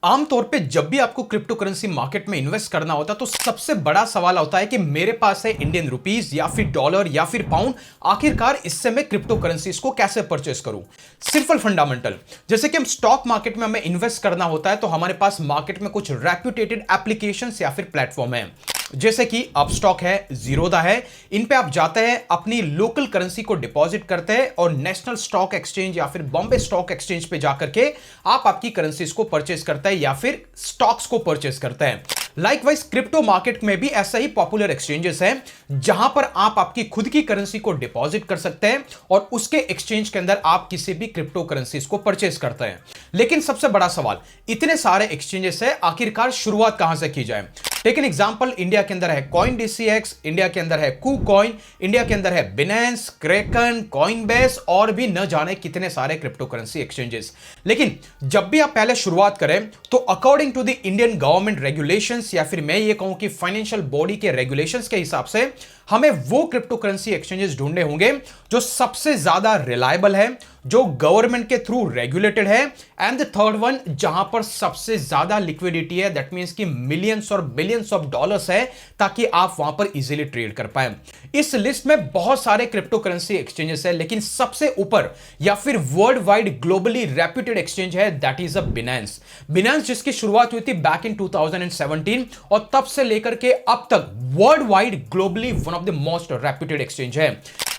आमतौर पे जब भी आपको क्रिप्टो करेंसी मार्केट में इन्वेस्ट करना होता है तो सबसे बड़ा सवाल होता है कि मेरे पास है इंडियन रुपीस या फिर डॉलर या फिर पाउंड, आखिरकार इससे मैं क्रिप्टो करेंसीज को कैसे परचेस करूं। सिंपल फंडामेंटल, जैसे कि हम स्टॉक मार्केट में हमें इन्वेस्ट करना होता है तो हमारे पास मार्केट में कुछ रेप्यूटेटेड एप्लीकेशंस या फिर प्लेटफॉर्म है, जैसे कि अपस्टॉक है, जीरोधा है। इन पे आप जाते हैं, अपनी लोकल करेंसी को डिपॉजिट करते हैं और नेशनल स्टॉक एक्सचेंज या फिर बॉम्बे स्टॉक एक्सचेंज पे जाकर के आप आपकी करेंसीज को परचेस करते हैं या फिर स्टॉक्स को परचेस करते हैं। लाइकवाइज क्रिप्टो मार्केट में भी ऐसा ही पॉपुलर एक्सचेंजेस हैं जहां पर आप आपकी खुद की करेंसी को डिपॉजिट कर सकते हैं और उसके एक्सचेंज के अंदर आप किसी भी क्रिप्टो करेंसीज को परचेस करते हैं। लेकिन सबसे बड़ा सवाल, इतने सारे एक्सचेंजेस है, आखिरकार शुरुआत कहां से की जाए। टेक एन एग्जांपल, इंडिया के अंदर है कॉइनडीसीएक्स, इंडिया के अंदर है कूकॉइन, इंडिया के अंदर है बिनेंस, क्रेकन, कॉइनबेस और भी न जाने कितने सारे क्रिप्टो करेंसी एक्सचेंजेस। लेकिन जब भी आप पहले शुरुआत करें तो according to the Indian government regulations या फिर मैं ये कहूं कि फाइनेंशियल बॉडी के रेगुलेशंस के हिसाब से हमें वो क्रिप्टो करेंसी एक्सचेंजेस ढूंढने होंगे जो सबसे ज्यादा रिलायबल है, जो गवर्नमेंट के थ्रू रेगुलेटेड है, एंड द थर्ड वन जहां पर सबसे ज्यादा लिक्विडिटी है, दैट मींस कि मिलियंस और बिलियंस ऑफ डॉलर्स है, ताकि आप वहां पर इजीली ट्रेड कर पाए। इस लिस्ट में बहुत सारे क्रिप्टो करेंसी एक्सचेंजेस है, लेकिन सबसे ऊपर या फिर world wide globally reputed exchange है, दैट इज बिनेंस। बिनेंस जिसकी शुरुआत हुई थी बैक इन 2017 और तब से लेकर के अब तक worldwide globally one of the most reputed exchange है।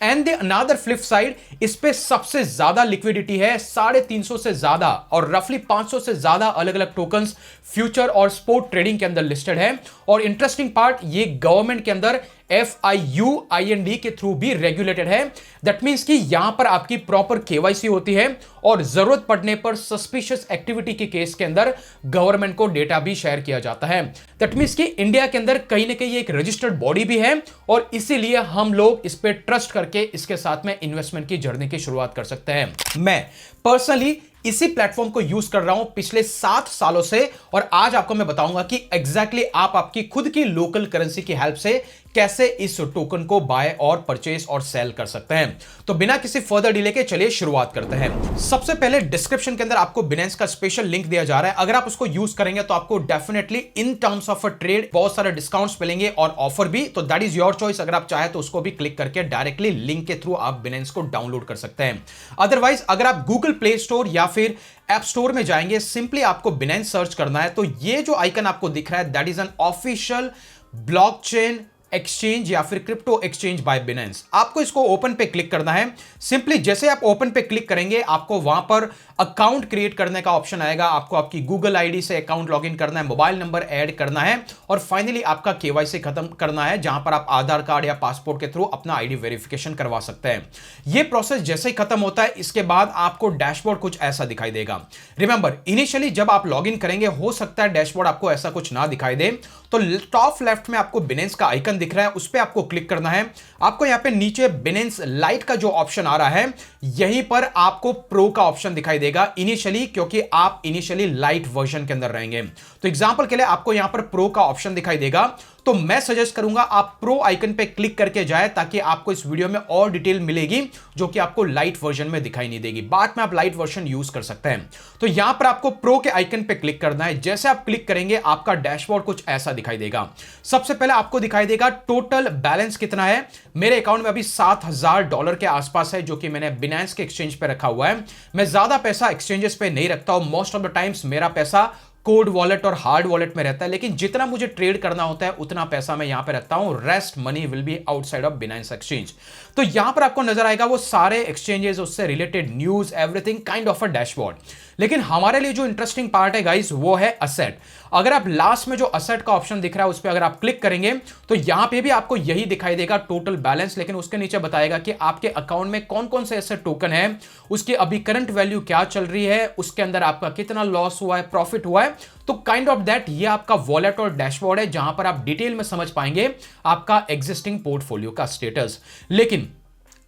And the another flip side, इस पे सबसे ज्यादा लिक्विडिटी है, 350 से ज्यादा और रफली 500 से ज्यादा अलग अलग टोकन्स फ्यूचर और स्पोर्ट ट्रेडिंग के अंदर लिस्टेड है। और इंटरेस्टिंग पार्ट, ये गवर्नमेंट के अंदर FIUIND के थ्रू भी रेगुलेटेड है। दैट मींस कि यहां पर आपकी प्रॉपर KYC होती है और जरूरत पड़ने पर सस्पिशियस एक्टिविटी के केस के अंदर गवर्नमेंट को डेटा भी शेयर किया जाता है। दैट मींस कि इंडिया के अंदर कहीं ना कहीं एक रजिस्टर्ड बॉडी भी है और इसीलिए हम लोग इस पे ट्रस्ट करके इसके साथ में इन्वेस्टमेंट की जर्नी की शुरुआत कर सकते हैं। मैं पर्सनली इसी प्लेटफॉर्म को यूज कर रहा हूं पिछले 7 सालों से और आज आपको मैं बताऊंगा कि एग्जैक्टली आप आपकी खुद की लोकल करेंसी की हेल्प से कैसे इस टोकन को बाय और परचेज और सेल कर सकते हैं। तो बिना किसी फर्दर डिले के चलिए शुरुआत करते हैं। सबसे पहले डिस्क्रिप्शन के अंदर आपको बिनेंस का स्पेशल लिंक दिया जा रहा है, अगर आप उसको यूज करेंगे तो आपको definitely in terms of a trade बहुत सारे डिस्काउंट्स मिलेंगे और ऑफर भी। तो दैट इज योर चॉइस, अगर आप चाहे तो उसको भी क्लिक करके डायरेक्टली लिंक के थ्रू आप बिनेंस को डाउनलोड कर सकते हैं। अदरवाइज अगर आप गूगल प्ले स्टोर या फिर ऐप स्टोर में जाएंगे, सिंपली आपको बिनेंस सर्च करना है तो ये जो आइकन आपको दिख रहा है that is an official blockchain exchange या फिर क्रिप्टो एक्सचेंज बाय बिनेंस। आपको इसको ओपन पे क्लिक करना है। सिंपली जैसे आप ओपन पे क्लिक करेंगे आपको वहां पर अकाउंट क्रिएट करने का ऑप्शन आएगा। आपको आपकी गूगल आईडी से अकाउंट लॉगिन करना है, मोबाइल नंबर ऐड करना है और फाइनली आपका KYC खत्म करना है, जहां पर आप आधार कार्ड या पासपोर्ट के थ्रू अपना आईडी वेरिफिकेशन करवा सकते हैं। यह प्रोसेस जैसे ही खत्म होता है इसके बाद आपको डैशबोर्ड कुछ ऐसा दिखाई देगा। रिमेंबर, इनिशियली जब आप लॉगिन करेंगे हो सकता है डैशबोर्ड आपको ऐसा कुछ ना दिखाई दे, तो टॉप लेफ्ट में आपको बिनेंस का आइकन दिख रहा है, उस पर आपको क्लिक करना है। आपको यहां पे नीचे बिनेंस लाइट का जो ऑप्शन आ रहा है यहीं पर आपको प्रो का ऑप्शन दिखाई देगा इनिशियली, क्योंकि आप इनिशियली लाइट वर्जन के अंदर रहेंगे। तो एग्जांपल के लिए आपको यहां पर प्रो का ऑप्शन दिखाई देगा, तो मैं सजेस्ट करूंगा आप प्रो आइकन पे क्लिक करके जाए ताकि आपको इस वीडियो में और डिटेल मिलेगी जो कि आपको लाइट वर्जन में दिखाई नहीं देगी। बाद में आप लाइट वर्जन यूज कर सकते हैं। तो यहां पर आपको प्रो के आइकन पे क्लिक करना है। जैसे आप क्लिक करेंगे आपका डैशबोर्ड कुछ ऐसा दिखाई देगा। सबसे पहले आपको दिखाई देगा टोटल बैलेंस कितना है। मेरे अकाउंट में अभी $7,000 के आसपास है, जो कि मैंने बिनेंस के एक्सचेंज पे रखा हुआ है। मैं ज्यादा पैसा एक्सचेंजेस पे नहीं रखता हूं, मोस्ट ऑफ द टाइम्स मेरा पैसा कोड वॉलेट और हार्ड वॉलेट में रहता है, लेकिन जितना मुझे ट्रेड करना होता है उतना पैसा मैं यहां पे रखता हूं। Rest money will be outside of Binance exchange. तो यहां पर आपको नजर आएगा वो सारे एक्सचेंजेस, उससे related news, everything, kind of a dashboard. लेकिन हमारे लिए जो इंटरेस्टिंग पार्ट है गाइस वो है असेट। अगर आप लास्ट में जो असेट का ऑप्शन दिख रहा है उस पर अगर आप क्लिक करेंगे तो यहां पे भी आपको यही दिखाई देगा टोटल बैलेंस, लेकिन उसके नीचे बताएगा कि आपके अकाउंट में कौन कौन से ऐसे टोकन है, उसकी अभी करंट वैल्यू क्या चल रही है, उसके अंदर आपका कितना लॉस हुआ है, प्रॉफिट हुआ है। तो काइंड ऑफ दैट ये आपका वॉलेट और डैशबोर्ड है जहां पर आप डिटेल में समझ पाएंगे आपका एग्जिस्टिंग पोर्टफोलियो का स्टेटस। लेकिन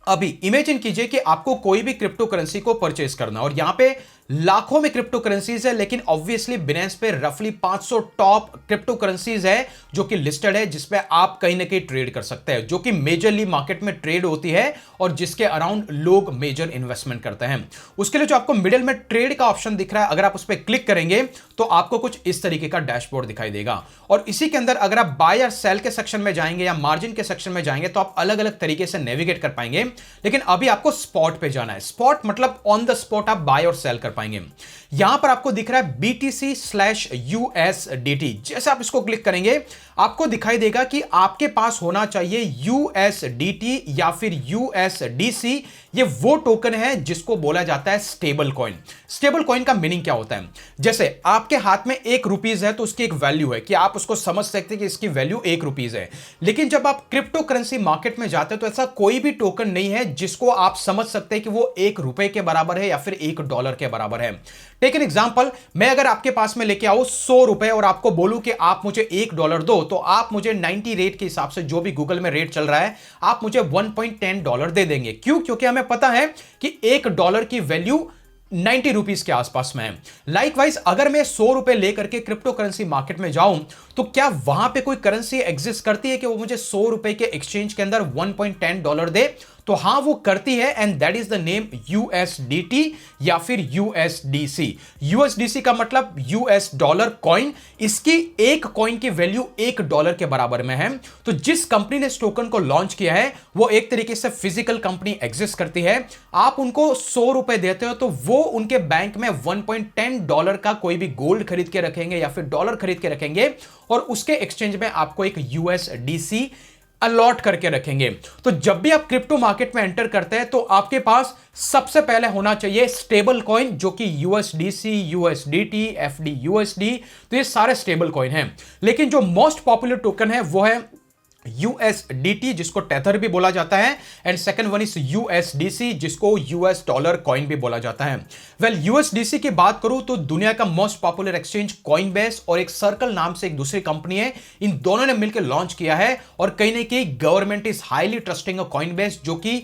अभी इमेजिन कीजिए कि आपको कोई भी क्रिप्टो करेंसी को परचेस करना और यहां पे लाखों में क्रिप्टो करेंसीज है, लेकिन ऑब्वियसली बिनेंस पे रफली 500 टॉप क्रिप्टो करेंसीज है जो कि लिस्टेड है, जिसपे आप कहीं ना कहीं ट्रेड कर सकते हैं, जो कि मेजरली मार्केट में ट्रेड होती है और जिसके अराउंड लोग मेजर इन्वेस्टमेंट करते हैं। उसके लिए जो आपको मिडिल में ट्रेड का ऑप्शन दिख रहा है, अगर आप उस पर क्लिक करेंगे तो आपको कुछ इस तरीके का डैशबोर्ड दिखाई देगा। और इसी के अंदर अगर आप बाय या सेल के सेक्शन में जाएंगे या मार्जिन के सेक्शन में जाएंगे तो आप अलग अलग तरीके से नेविगेट कर पाएंगे। लेकिन अभी आपको स्पॉट पे जाना है। स्पॉट मतलब ऑन द स्पॉट आप बाय और सेल कर पाएंगे। यहां पर आपको दिख रहा है BTC/USDT। जैसे आप इसको क्लिक करेंगे आपको दिखाई देगा कि आपके पास होना चाहिए USDT या फिर USDC। ये वो टोकन है जिसको बोला जाता है स्टेबल कॉइन। स्टेबल कॉइन का मीनिंग क्या होता है? जैसे आपके हाथ में ₹1 है तो उसकी एक वैल्यू है कि आप उसको समझ सकते हैं कि इसकी वैल्यू ₹1 है। लेकिन जब आप क्रिप्टो करेंसी मार्केट में जाते हैं तो ऐसा कोई भी टोकन नहीं है जिसको आप समझ सकते हैं कि वो ₹1 के बराबर है या फिर $1 के बराबर है। टेक एन एग्जांपल, मैं अगर आपके पास में लेके आऊं ₹100 और आपको बोलूं कि आप मुझे $1 दो, तो आप मुझे 90 रेट के हिसाब से जो भी गूगल में रेट चल रहा है आप मुझे $1.10 दे देंगे। क्यों? क्योंकि हमें पता है कि $1 की वैल्यू ₹90 के आसपास में है। लाइकवाइज अगर मैं ₹100 लेकर के क्रिप्टो करेंसी मार्केट में जाऊं तो क्या वहां पे कोई करेंसी एग्जिस्ट करती है कि वो मुझे ₹100 के एक्सचेंज के अंदर $1.10 दे? तो हां वो करती है, and that is the name USDT या फिर USDC। USDC का मतलब US डॉलर कॉइन। इसकी एक कॉइन की वैल्यू $1 के बराबर में है। तो जिस कंपनी ने इस टोकन को लॉन्च किया है वो एक तरीके से फिजिकल कंपनी एग्जिस्ट करती है। आप उनको ₹100 देते हो तो वो उनके बैंक में $1.10 का कोई भी गोल्ड खरीद के रखेंगे या फिर डॉलर खरीद के रखेंगे और उसके एक्सचेंज में आपको एक USDC अलॉट करके रखेंगे। तो जब भी आप क्रिप्टो मार्केट में एंटर करते हैं तो आपके पास सबसे पहले होना चाहिए स्टेबल कॉइन, जो कि USDC, USDT, FDUSD, तो ये सारे स्टेबल कॉइन हैं। लेकिन जो मोस्ट पॉपुलर टोकन है वो है USDT, जिसको टेथर भी बोला जाता है, and second one is USDC, जिसको US डॉलर कॉइन भी बोला जाता है। वेल, USDC की बात करूं तो दुनिया का मोस्ट पॉपुलर एक्सचेंज कॉइनबेस और एक सर्कल नाम से एक दूसरी कंपनी है, इन दोनों ने मिलकर लॉन्च किया है। और कहीं ना कहीं government is highly trusting Coinbase, जो कि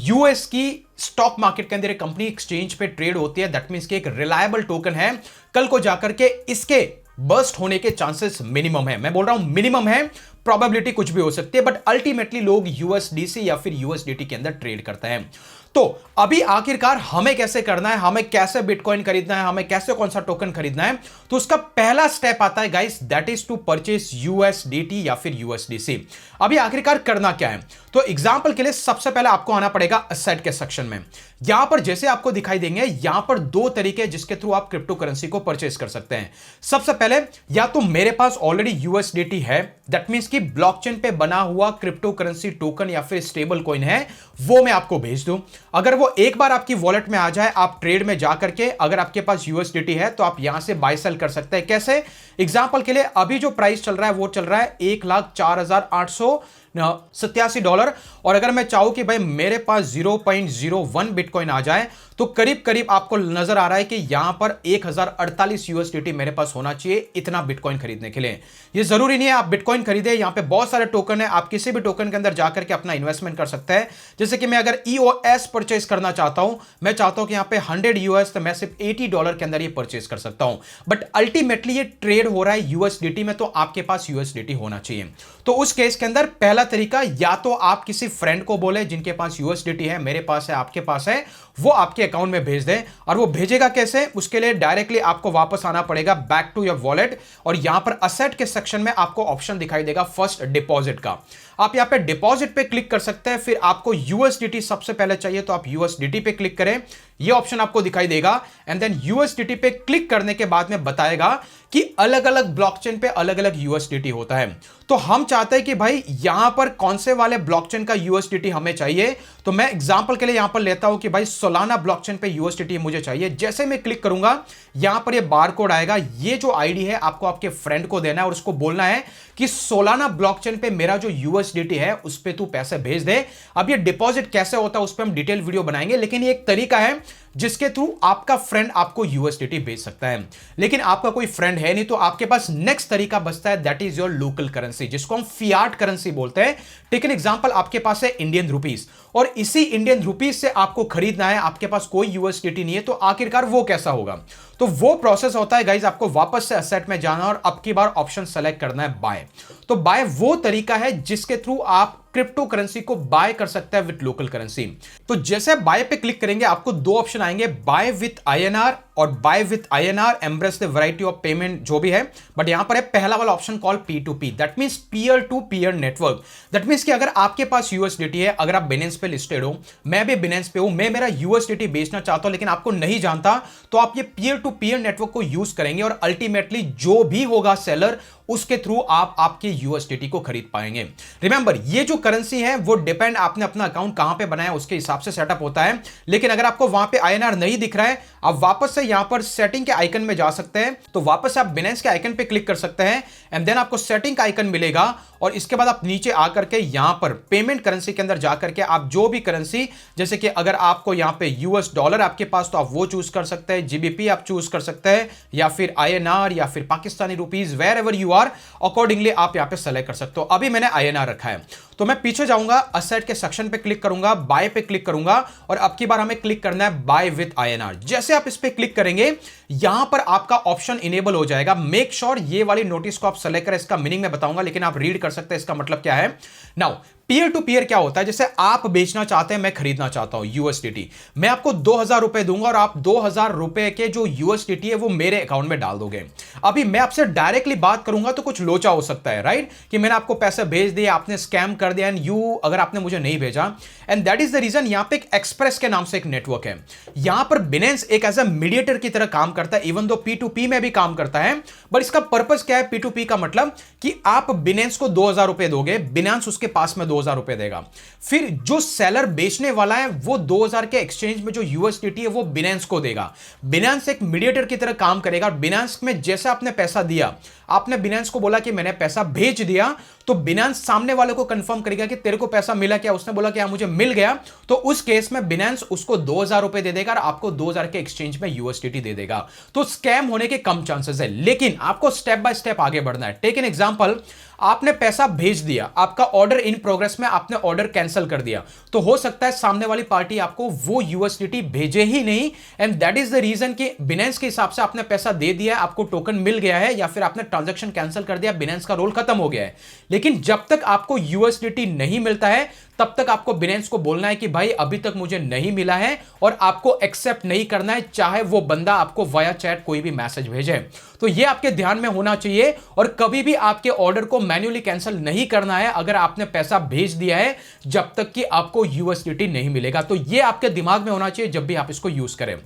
US की स्टॉक मार्केट के अंदर एक कंपनी एक्सचेंज पे ट्रेड होती है। दैट मींस कि एक रिलायबल टोकन है। कल को जाकर के इसके बर्स्ट होने के चांसेस मिनिमम है। मैं बोल रहा हूं मिनिमम है, प्रोबेबिलिटी कुछ भी हो सकती है, बट अल्टीमेटली लोग USDC या फिर USDT के अंदर ट्रेड करते हैं। तो अभी आखिरकार हमें कैसे करना है, हमें कैसे बिटकॉइन खरीदना है, हमें कैसे कौन सा टोकन खरीदना है, तो उसका पहला स्टेप आता है guys, that is to purchase USDT या फिर USDC। अभी आखिरकार करना क्या है? तो एग्जांपल के लिए सबसे पहले आपको आना पड़ेगा असेट के सेक्शन में। यहां पर जैसे आपको दिखाई देंगे, यहां पर दो तरीके जिसके थ्रू आप क्रिप्टो करेंसी को परचेज कर सकते हैं। सबसे पहले, या तो मेरे पास ऑलरेडी USDT है, दैट मींस कि ब्लॉकचेन पे बना हुआ क्रिप्टो करेंसी टोकन या फिर स्टेबल कॉइन है, वो मैं आपको भेज दूं। अगर वो एक बार आपकी वॉलेट में आ जाए, आप ट्रेड में जाकर के अगर आपके पास USDT है तो आप यहां से बाय सेल कर सकते हैं। कैसे? एग्जांपल के लिए अभी जो प्राइस चल रहा है वो चल रहा है $1,04,887। और अगर मैं चाहूं कि भाई मेरे पास 0.01 बिटकॉइन आ जाए तो करीब करीब आपको नजर आ रहा है कि यहां पर 1048 USDT मेरे पास होना चाहिए इतना बिटकॉइन खरीदने के लिए। ये जरूरी नहीं है आप बिटकॉइन खरीदे, यहां पे बहुत सारे टोकन है, आप किसी भी टोकन के अंदर जाकर के अपना इन्वेस्टमेंट कर सकते हैं। जैसे कि मैं अगर EOS परचेज करना चाहता हूं, मैं चाहता हूं कि यहां पे 100 US, तो मैं सिर्फ $80 के अंदर ये परचेज कर सकता हूं। बट अल्टीमेटली ये ट्रेड हो रहा है USDT में, तो आपके पास USDT होना चाहिए। तो उस केस के अंदर पहला तरीका, या तो आप किसी फ्रेंड को बोले जिनके पास USDT है, मेरे पास है, आपके पास है, वो आपके अकाउंट में भेज दें। और वो भेजेगा कैसे? उसके लिए डायरेक्टली आपको वापस आना पड़ेगा बैक टू योर वॉलेट, और यहां पर असेट के सेक्शन में आपको ऑप्शन दिखाई देगा फर्स्ट डिपॉजिट का। आप यहां पे डिपॉजिट पे क्लिक कर सकते हैं। फिर आपको USDT सबसे पहले चाहिए तो आप USDT पे क्लिक करें, ये ऑप्शन आपको दिखाई देगा। एंड देन USDT पे क्लिक करने के बाद में बताएगा कि अलग अलग ब्लॉकचेन पे अलग अलग USDT होता है। तो हम चाहते हैं कि भाई यहां पर कौन से वाले ब्लॉकचेन का USDT हमें चाहिए। तो मैं एग्जांपल के लिए यहां पर लेता हूं कि भाई सोलाना ब्लॉकचेन पे USDT मुझे चाहिए। जैसे मैं क्लिक करूंगा, यहां पर ये बारकोड आएगा। ये जो आईडी है आपको आपके फ्रेंड को देना है और उसको बोलना है कि सोलाना ब्लॉकचेन पे मेरा जो USDT है उस पे तू पैसे भेज दे। अब ये डिपॉजिट कैसे होता है उस पे हम डिटेल वीडियो बनाएंगे, लेकिन ये एक तरीका है जिसके थ्रू आपका फ्रेंड आपको USDT भेज सकता है। लेकिन आपका कोई फ्रेंड है नहीं, तो आपके पास नेक्स्ट तरीका बचता है, that is your local currency, जिसको हम फियाट करेंसी बोलते हैं। टेक एन एग्जांपल, आपके पास है इंडियन रुपीस, और इसी इंडियन रुपीस से आपको खरीदना है, आपके पास कोई USDT नहीं है, तो आखिरकार वो कैसा होगा? तो वो प्रोसेस होता है गाइज, आपको वापस से असेट में जाना और अब की बार ऑप्शन सेलेक्ट करना है बाय। तो बाय वो तरीका है जिसके थ्रू आप क्रिप्टो करेंसी को बाय कर सकते हैं विद लोकल करेंसी। तो जैसे बाय पे क्लिक करेंगे आपको दो ऑप्शन आएंगे, बाय विथ INR और buy with INR, embrace the variety of payment, जो भी है। बट यहां पर है पहला वाला option call P2P, that means peer to peer network. That means कि अगर आपके पास USDT है, अगर आप बिनेंस पे लिस्टेड हो, मैं भी बिनेंस पे हूं, मैं मेरा USDT बेचना चाहता हूं लेकिन आपको नहीं जानता, तो आप ये पीयर टू पीयर नेटवर्क को यूज करेंगे और अल्टीमेटली जो भी होगा सेलर, उसके थ्रू आप आपके USDT को खरीद पाएंगे। रिमेंबर, ये जो करेंसी है वो डिपेंड आपने अपना अकाउंट कहां पे बनाया उसके हिसाब से सेटअप होता है। लेकिन अगर आपको वहां पे INR नहीं दिख रहा है, आप वापस से यहां पर सेटिंग के आइकन में जा सकते हैं, तो वापस से आप बिनेंस के आइकन पे क्लिक कर सकते हैं एंड देन आपको सेटिंग का आइकन मिलेगा और इसके बाद आप नीचे आकर के यहां पर पेमेंट करेंसी के अंदर जाकर के आप जो भी करेंसी, जैसे कि अगर आपको यहां पे US डॉलर आपके पास तो आप वो चूज कर सकते हैं, GBP आप चूज कर सकते हैं, या फिर INR या फिर Pakistani rupees, wherever you are, accordingly आप यहां पे सेलेक्ट कर सकते हो। अभी मैंने INR रखा है, तो मैं पीछे जाऊंगा, असेट के सेक्शन पे क्लिक करूंगा, बाय पे क्लिक करूंगा और अब की बार हमें क्लिक करना है बाय विथ INR। जैसे आप इस पे क्लिक करेंगे, यहां पर आपका ऑप्शन इनेबल हो जाएगा। मेक श्योर ये वाली नोटिस को आप सेलेक्ट करें, इसका मीनिंग मैं बताऊंगा लेकिन आप रीड कर सकते हैं इसका मतलब क्या है। नाउ पीयर टू पीयर क्या होता है, जैसे आप बेचना चाहते हैं, मैं खरीदना चाहता हूं USDT, मैं आपको 2000 रुपए दूंगा और आप 2000 रुपए के जो USDT है वो मेरे अकाउंट में डाल दोगे। अभी मैं आपसे डायरेक्टली बात करूंगा तो कुछ लोचा हो सकता है, राइट, कि मैंने आपको पैसे भेज दिए, आपने स्कैम कर दिया, एंड अगर आपने मुझे नहीं भेजा, and that is the reason यहां पे एक एक्सप्रेस के नाम से एक नेटवर्क है। यहां पर बिनेंस एक एज अ मीडिएटर की तरह काम करता है, इवन दो P2P में भी काम करता है। बट इसका पर्पस क्या है P2P का, मतलब कि आप बिनेंस को 2000 रुपए दोगे, बिनेंस उसके पास में 2000 रुपए देगा, फिर जो सेलर बेचने वाला है वो 2000 के एक्सचेंज में जो USDT है वो बिनेंस को देगा। बिनेंस एक मीडिएटर की तरह काम करेगा। बिनेंस में जैसे आपने पैसा दिया, आपने बिनेंस को बोला कि मैंने पैसा भेज दिया, तो बिनेंस सामने वाले को कंफर्म करेगा कि तेरे को पैसा मिला क्या, उसने बोला कि हाँ मुझे मिल गया, तो उस केस में बिनेंस उसको 2000 रुपए दे देगा और आपको 2000 के एक्सचेंज में USDT दे देगा। तो स्कैम होने के कम चांसेस है, लेकिन आपको स्टेप बाय स्टेप आगे बढ़ना है। टेक एन एग्जांपल, आपने पैसा भेज दिया, आपका ऑर्डर इन प्रोग्रेस में, आपने ऑर्डर कैंसिल कर दिया, तो हो सकता है सामने वाली पार्टी आपको वो USDT भेजे ही नहीं, and that is the reason कि बिनेंस के हिसाब से आपने पैसा दे दिया, आपको टोकन मिल गया है, या फिर आपने ट्रांजैक्शन कैंसिल कर दिया, बिनेंस का रोल खत्म हो गया है। लेकिन जब तक आपको USDT नहीं मिलता है, तब तक आपको बिनेंस को बोलना है कि भाई अभी तक मुझे नहीं मिला है, और आपको एक्सेप्ट नहीं करना है, चाहे वो बंदा आपको वाया चैट कोई भी मैसेज भेजे। तो ये आपके ध्यान में होना चाहिए, और कभी भी आपके ऑर्डर को मैन्युअली कैंसिल नहीं करना है अगर आपने पैसा भेज दिया है, जब तक कि आपको USDT नहीं मिलेगा। तो ये आपके दिमाग में होना चाहिए जब भी आप इसको यूज करें।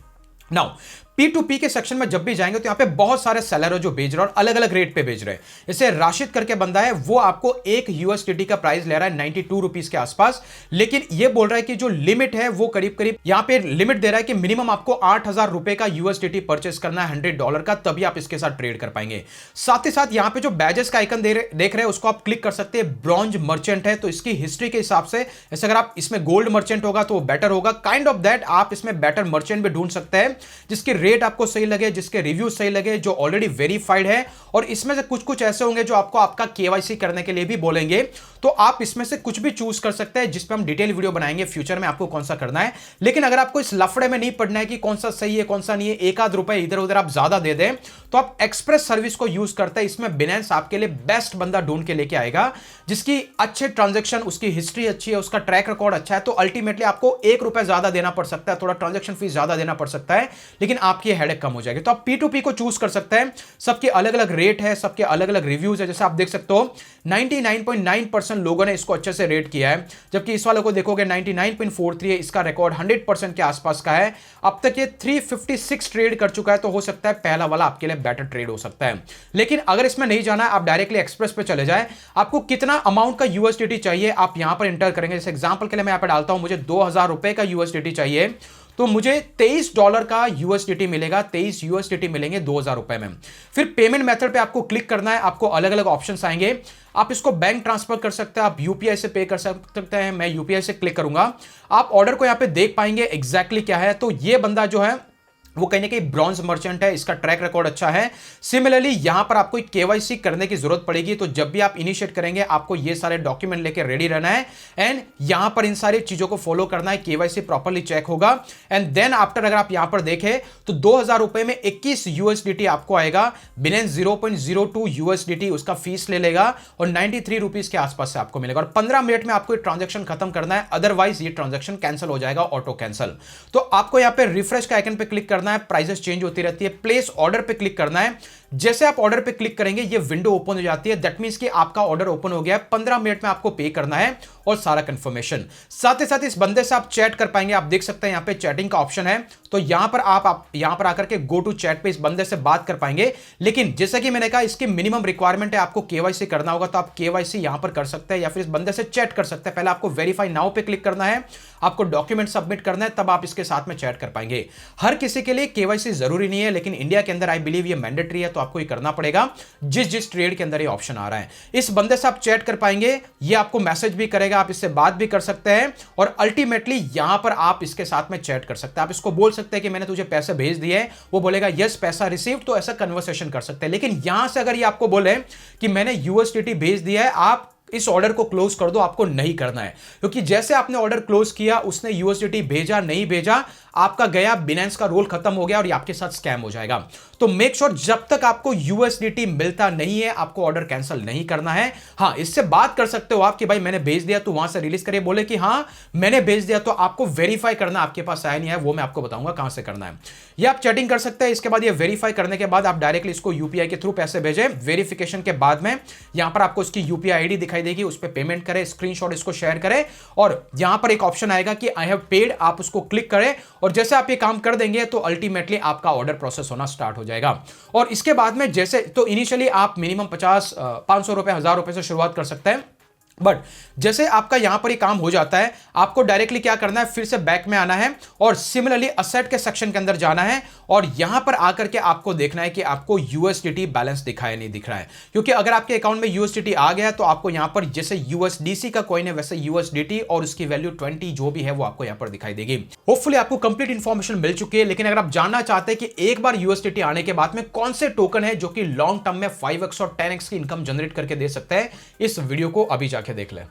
नाउ P2P के सेक्शन में जब भी जाएंगे तो यहां पे बहुत सारे सेलर है जो बेच रहे हैं और अलग अलग रेट पे बेच रहे हैं। जैसे राशिद करके बंदा है, वो आपको एक USDT का प्राइस ले रहा है 92 रुपीज के आसपास, लेकिन ये बोल रहा है कि जो लिमिट है वो करीब करीब यहां पे लिमिट दे रहा है कि मिनिमम आपको 8000 रुपए का USDT परचेस करना है $100 का, तभी आप इसके साथ ट्रेड कर पाएंगे। साथ ही साथ यहां पे जो बैजेस का आइकन देख रहे हैं उसको आप क्लिक कर सकते हैं। ब्रॉन्ज मर्चेंट है तो इसकी हिस्ट्री के हिसाब से, जैसे अगर आप इसमें गोल्ड मर्चेंट होगा तो वो बेटर होगा, काइंड ऑफ दैट आप इसमें बेटर मर्चेंट भी ढूंढ सकते हैं जिसके रेट आपको सही लगे, जिसके रिव्यू सही लगे, जो ऑलरेडी वेरीफाइड है। और इसमें से कुछ कुछ ऐसे होंगे जो आपको आपका KYC करने के लिए भी बोलेंगे, तो आप इसमें से कुछ भी चूज कर सकते हैं, जिस पे हम डिटेल वीडियो बनाएंगे फ्यूचर में आपको कौन सा करना है। लेकिन अगर आपको इस लफड़े में नहीं पड़ना है कि कौन सा सही है कौन सा नहीं है, एक आध रुपए इधर उधर आप ज्यादा दे दें, तो आप एक्सप्रेस सर्विस को यूज करते हैं। इसमें बिनेंस आपके लिए बेस्ट बंदा ढूंढ के लेके आएगा जिसकी अच्छे ट्रांजेक्शन, उसकी हिस्ट्री अच्छी है, उसका ट्रैक रिकॉर्ड अच्छा है। तो अल्टीमेटली आपको ₹1 ज्यादा देना पड़ सकता है, थोड़ा ट्रांजेक्शन फीस ज्यादा देना पड़ सकता है, लेकिन आपकी हेडेक कम हो जाएगी। तो आप P2P को चूज कर सकते हैं। सबके अलग अलग रेट है, सबके अलग अलग रिव्यूज है। जैसे आप देख सकते हो 99.9% लोगों ने इसको अच्छे से रेट किया है, जबकि इस वाले को देखोगे 99.43 है। इसका रिकॉर्ड 100% के आसपास का है। अब तक ये 356 ट्रेड कर चुका है, तो हो सकता है पहला वाला आपके लिए बेटर ट्रेड हो सकता है। लेकिन अगर इसमें नहीं जाना है, आप डायरेक्टली एक्सप्रेस पे चले जाए। आपको कितना अमाउंट का USDT चाहिए आप यहां पर इंटर करेंगे। जैसे एग्जांपल के लिए मैं यहां पर डालता हूं, मुझे 2000 रुपए का USDT चाहिए, तो मुझे $23 का USDT मिलेगा, 23 USDT मिलेंगे 2000 रुपए में। फिर पेमेंट मेथड पे आपको क्लिक करना है, आपको अलग अलग ऑप्शंस आएंगे। आप इसको बैंक ट्रांसफर कर सकते हैं, आप UPI से पे कर सकते हैं। मैं UPI से क्लिक करूंगा, आप ऑर्डर को यहां पे देख पाएंगे एग्जैक्टली क्या है। तो ये बंदा जो है वो कहीं ना कहीं ब्रॉन्ज मर्चेंट है, इसका ट्रैक रिकॉर्ड अच्छा है। सिमिलरली यहां पर आपको KYC करने की जरूरत पड़ेगी, तो जब भी आप इनिशिएट करेंगे आपको ये सारे डॉक्यूमेंट लेके रेडी रहना है, एंड यहां पर इन सारी चीजों को फॉलो करना है। KYC प्रॉपर्ली चेक होगा, एंड देन आफ्टर अगर आप यहां पर देखें तो 2000 रुपए में 21 USDT आपको आएगा। बिनेंस 0.02 USDT उसका फीस ले लेगा और 93 रुपीज के आसपास से आपको मिलेगा, और 15 मिनट में आपको ट्रांजेक्शन खत्म करना है, अदरवाइज ये ट्रांजेक्शन कैंसिल हो जाएगा, ऑटो कैंसिल। तो आपको यहां पर रिफ्रेश का आइकन पे क्लिक करना करना है, प्राइसेस चेंज होती रहती है, प्लेस ऑर्डर पे क्लिक करना है। जैसे आप ऑर्डर पे क्लिक करेंगे ये विंडो ओपन हो जाती है, दैट मींस कि आपका ऑर्डर ओपन हो गया है, 15 मिनट में आपको पे करना है और सारा कंफर्मेशन। साथ ही साथ इस बंदे से आप चैट कर पाएंगे, आप देख सकते हैं यहां पे चैटिंग का ऑप्शन है, तो यहां पर आप यहां पर आकर के गो टू चैट पे इस बंदे से बात कर पाएंगे। लेकिन जैसा कि मैंने कहा इसकी मिनिमम रिक्वायरमेंट है, आपको केवाईसी करना होगा, तो आप केवाईसी यहां पर कर सकते हैं या फिर इस बंदे से चैट कर सकते हैं। पहले आपको वेरीफाई नाउ पे क्लिक करना है, आपको डॉक्यूमेंट सबमिट करना है, तब आप इसके साथ में चैट कर पाएंगे। हर किसी के लिए केवाईसी जरूरी नहीं है, लेकिन इंडिया के अंदर आई बिलीव ये मैंडेटरी है, तो आपको ये करना पड़ेगा जिस ट्रेड के अंदर ये ऑप्शन आ रहा है। इस बंदे से आप चैट कर पाएंगे, ये आपको मैसेज भी करेगा, आप इससे बात भी कर सकते हैं और अल्टीमेटली यहां पर आप इसके साथ में चैट कर सकते हैं। आप इसको बोल सकते हैं कि मैंने तुझे पैसे भेज दिए, वो बोलेगा यस पैसा रिसीव, तो ऐसा कन्वर्सेशन कर सकते हैं। लेकिन यहां से अगर ये आपको बोले कि मैंने यूएसडीटी भेज दिया है, आप इस ऑर्डर को क्लोज कर दो, आपको नहीं करना है, क्योंकि जैसे आपने ऑर्डर क्लोज किया, उसने यूएसडीटी भेजा नहीं भेजा, आपका गया, बिनेंस का रोल खत्म हो गया और ये आपके साथ स्कैम हो जाएगा। तो मेक श्योर जब तक आपको यूएसडीटी मिलता नहीं है, आपको ऑर्डर कैंसिल नहीं करना है। हां, इससे बात कर सकते हो आप कि भाई मैंने भेज दिया, तो वहां से रिलीज करिए, बोले कि हां मैंने भेज दिया, तो आपको वेरीफाई करना, आपके पास आया नहीं है, वो मैं आपको बताऊंगा कहां से करना है। ये आप चैटिंग कर सकते हैं, इसके बाद ये वेरीफाई करने के बाद आप डायरेक्टली इसको यूपीआई के थ्रू पैसे भेजें। वेरिफिकेशन के बाद में यहां पर आपको इसकी यूपीआई आईडी दिखाई देगी, उस पर पेमेंट करें, स्क्रीनशॉट इसको शेयर करें और यहां पर एक ऑप्शन आएगा कि आई हैव पेड, आप उसको क्लिक करें और जैसे आप ये काम कर देंगे तो अल्टीमेटली आपका ऑर्डर प्रोसेस होना स्टार्ट हो जाएगा। और इसके बाद में जैसे तो इनिशियली आप मिनिमम 50 500 रुपए 1000 रुपए से शुरुआत कर सकते हैं, बट जैसे आपका यहां पर ये काम हो जाता है, आपको डायरेक्टली क्या करना है, फिर से बैक में आना है और सिमिलरली असेट के सेक्शन के अंदर जाना है और यहां पर आकर के आपको देखना है कि आपको यूएसडीटी बैलेंस दिखा है नहीं दिख रहा है। क्योंकि अगर आपके अकाउंट में यूएसडीटी आ गया तो आपको यहां पर जैसे यूएसडीसी का कॉइन है वैसे यूएसडीटी और उसकी वैल्यू 20 जो भी है वो आपको यहां पर दिखाई देगी। होपफुली आपको कंप्लीट इंफॉर्मेशन मिल चुकी है, लेकिन अगर आप जानना चाहते हैं कि एक बार यूएसडीटी आने के बाद में कौन से टोकन है जो कि लॉन्ग टर्म में 5x और 10x की इनकम जनरेट करके दे सकते हैं, इस वीडियो को अभी जाके देख लें।